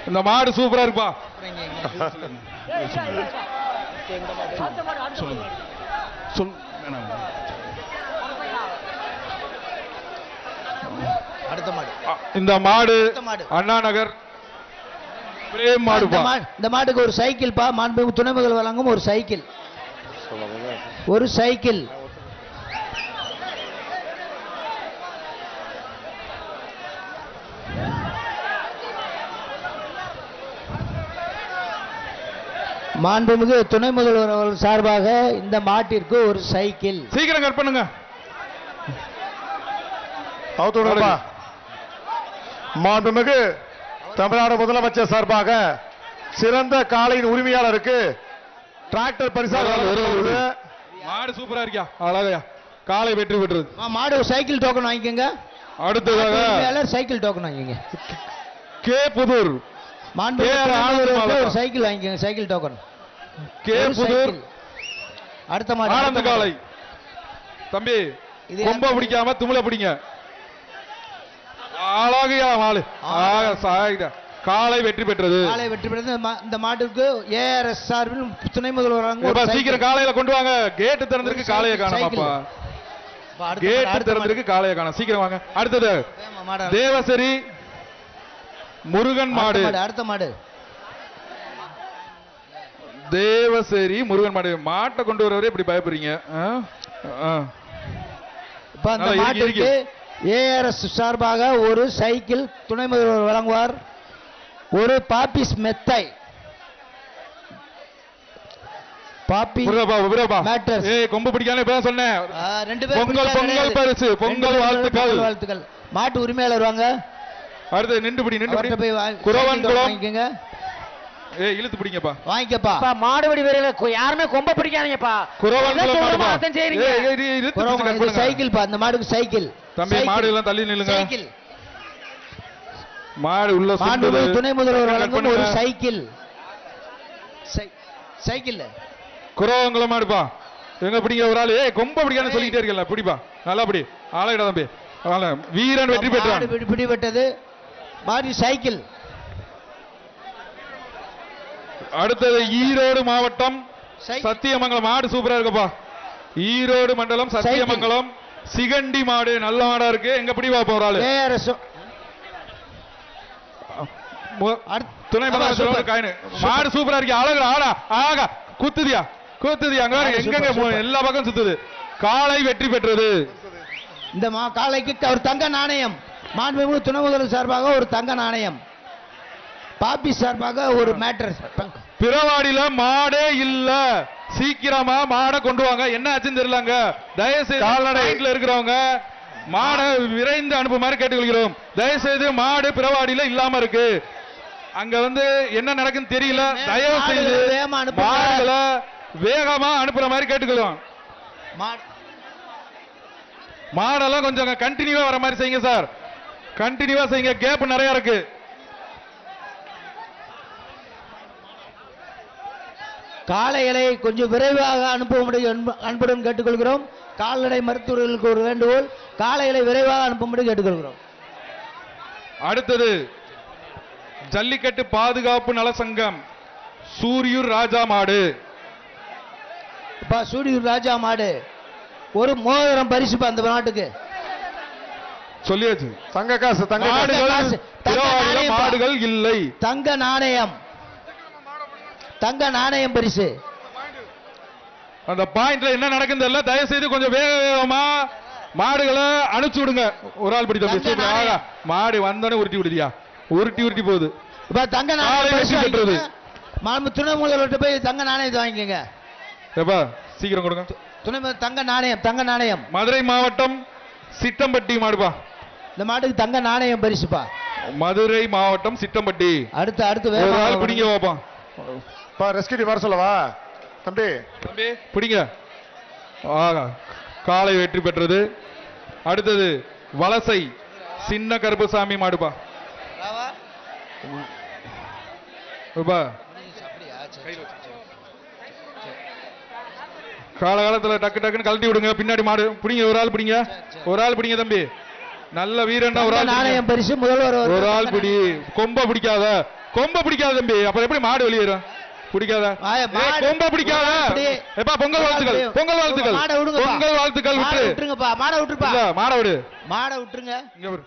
இந்த மாடு சூப்பரா இருப்பா. அடுத்த மாடு. இந்த மாடு அண்ணா நகர் பிரேம் மாடுப்பா. இந்த மாட்டுக்கு ஒரு சைக்கிள் பா. மாண்புமிகு துணை முதல்வர் வழங்கும் ஒரு சைக்கிள். ஒரு சைக்கிள். மாண்புமிகு துணை முதல்வர் அவர்கள் சார்பாக இந்த மாட்டிற்கு ஒரு சைக்கிள். சீக்கிரம் கட் பண்ணுங்க. மாண்புமிகு தமிழ்நாடு முதலமைச்சர் சார்பாக சிறந்த காளையின் உரிமையாளருக்கு டிராக்டர் பரிசாக மாடு சூப்பரா இருக்கியா, அழகையா, காளை வெற்றி பெற்றது. மாடு சைக்கிள் டோக்கன் வாங்கிக்கோங்க. அடுத்ததாக சைக்கிள் டோக்கன் வாங்கிக்கோங்க. கே புதூர் ஒரு சைக்கிள் வாங்கிக்கோங்க. Cycle token K Pudur. அடுத்த மாடு ஆனந்த காளை. தம்பி கொம்ப பிடிக்காம தும்ள பிடிங்க. அழகையா மாடு காலை வெற்றி பெற்றது. காலை வெற்றி பெற்றது. இந்த மாட்டுக்கு ஏஆர்எஸ் சார்பில் துணை முதல்வர் சீக்கிரம் காலையில கொண்டு வாங்க. கேட்டு திறந்திருக்கு, காளைய காணாமப்பா. கேட்டு திறந்திருக்கு, காளைய காணோம். சீக்கிரம் வாங்க. அடுத்தது தேவசரி முருகன் மாடு. அடுத்த மாடு தேவசரி முருகன் மாடு. மாட்டை கொண்டு வரவரே இப்படி பயப்படுறீங்க. ஏஆர்எஸ் சார்பாக ஒரு சைக்கிள் துணை முதல்வர் வழங்குவார். ஒரு பாப்பிஸ் மெத்தை. பாப்பி மேட்டர்ஸ். கொம்பு பிடிக்காம இப்ப சொன்னேன். ரெண்டு பேரும் பொங்கல் பரிசு, பொங்கல் வாழ்த்துக்கள். மாட்டு உரிமையாளர் வாங்க. அடுத்து நின்று பிடி, நின்று பிடி. குரவன் குளம் வாங்கிக்கங்க. இழுத்து பிடிங்கப்பா, வாங்கிக்கப்பா. மாடுபடி வீரர் யாருமே கொம்ப பிடிக்காதீங்கப்பா. குரவன் குளம் சைக்கிள் பா. இந்த மாடுக்கு சைக்கிள். தம்பி மாடு எல்லாம் தள்ளி நில்லுங்க. சைக்கிள். மாடு உள்ள சுண்டுது. துணை முதல்வர் வழங்கும் ஒரு சைக்கிள். சைக்கிள் குரவங்குளம் மாடுப்பா. எங்க பிடிங்க ஒரு ஆளு. கொம்ப பிடிக்கான்னு சொல்லிட்டே இருக்கல. பிடிப்பா, நல்லா பிடி. ஆளையிட தம்பி. வீரன் வெற்றி பெற்றான். பிடிபட்டது மாடு சைக்கிள். அடுத்தது ஈரோடு மாவட்டம் சத்தியமங்கலம். மாடு சூப்பரா இருக்குப்பா. ஈரோடு மண்டலம் சத்தியமங்கலம் சிகண்டி மாடு. நல்ல மாடா இருக்கு. எங்க பிடிவா போறாள். துணை மாடு சூப்பரா இருக்கு. அழகு ஆடா ஆகா குத்துதியா குத்துதியா. எங்க எல்லா பக்கம் சுத்துது. காளை வெற்றி பெற்றது. இந்த காளைக்கு ஒரு தங்க நாணயம். மாண்புமிகு துணை முதல்வர் சார்பாக ஒரு தங்க நாணயம். பாப்பி சார்பாக ஒரு மேட்டர். பிறவாடியில மாடே இல்ல. சீக்கிரமா மாடை கொண்டு வாங்க. என்ன ஆச்சுன்னு தெரியலங்க. தயவுசெய்து கால்நடைல இருக்கிறவங்க மாடை விரைந்து அனுப்புமாறு கேட்டுக்கொள்கிறோம். தயவுசெய்து மாடு பிறவாடியில இல்லாம இருக்கு. அங்க என்ன நடக்குன்னு தெரியல. தயவு செய்து மாடுகளை வேகமா அனுப்புற மாதிரி கேட்டுக்கிறோம். மாடெல்லாம் கொஞ்சம் கண்டினியூவா வர மாதிரி செய்யுங்க சார். கண்டினியூவா செய்யுங்க. கேப் நிறைய இருக்கு. காளைகளை கொஞ்சம் விரைவாக அனுப்பும்படி அன்புடன் கேட்டுக்கொள்கிறோம். கால்நடை மருத்துவர்களுக்கு ஒரு வேண்டுகோள். காளைகளை விரைவாக அனுப்பும்படி கேட்டுக்கொள்கிறோம். அடுத்தது ஜல்லிக்கட்டு பாதுகாப்பு நல சங்கம் சூரியூர் ராஜா மாடு. சூரியூர் ராஜா மாடு ஒரு மோதிரம் பரிசு அந்த நாட்டுக்கு சொல்லியாச்சு. தங்க காசு. மாடுகள் இல்லை. தங்க நாணயம். தங்க நாணயம் பரிசு. அந்த பாயிண்ட்ல என்ன நடக்குது தெரியல. தயவு செய்து கொஞ்சம் வேகமா மாடுகளை அனுப்பிச்சு விடுங்க. ஒரு ஆள் பிடி தம்பி. மாடு வந்தோடனே உருட்டி விடுதியா. உருட்டி உருட்டி போகுது. தங்க நாணயம். மாண்பு துணை முதல்வர்கிட்ட போய் தங்க நாணயத்தை வாங்கிக்கங்க. சீக்கிரம் கொடுங்க. துணை தங்க நாணயம். தங்க நாணயம். மதுரை மாவட்டம் சிட்டம்பட்டி மாடுப்பா. இந்த மாட்டுக்கு தங்க நாணயம் பரிசுப்பா. மதுரை மாவட்டம் சிட்டம்பட்டி. அடுத்து அடுத்து ஒரு ஆள் பிடிங்க வாப்பா. ரெஸ்கியூ வர சொல்லவா தம்பி? தம்பி பிடிங்க. காளை வெற்றி பெற்றது. அடுத்தது வலசை சின்ன கருப்புசாமி மாடுப்பா. காலகாலத்தில் டக்கு டக்குன்னு கழட்டி விடுங்க. பின்னாடி மாடு பிடிங்க. ஒரு ஆள் பிடிங்க. ஒரு ஆள் பிடிங்க தம்பி. நல்ல வீரன். ஒரு ஆள் நாணயம் பரிசு முதல்வர். ஒரு ஆள் பிடி. கொம்ப பிடிக்காத. கொம்ப பிடிக்காத தம்பி, அப்புறம் எப்படி மாடு வெளியேறும்? பிடிக்காதா? கொம்ப பிடிக்காத. எப்பா பொங்கல் வாழ்த்துக்கள், பொங்கல் வாழ்த்துக்கள், பொங்கல் வாழ்த்துக்கள். விட்டு விட்டுருங்கப்பா, மாடை விட்டுருப்பா, மாட விடு, மாடை விட்டுருங்க. இங்க வரு.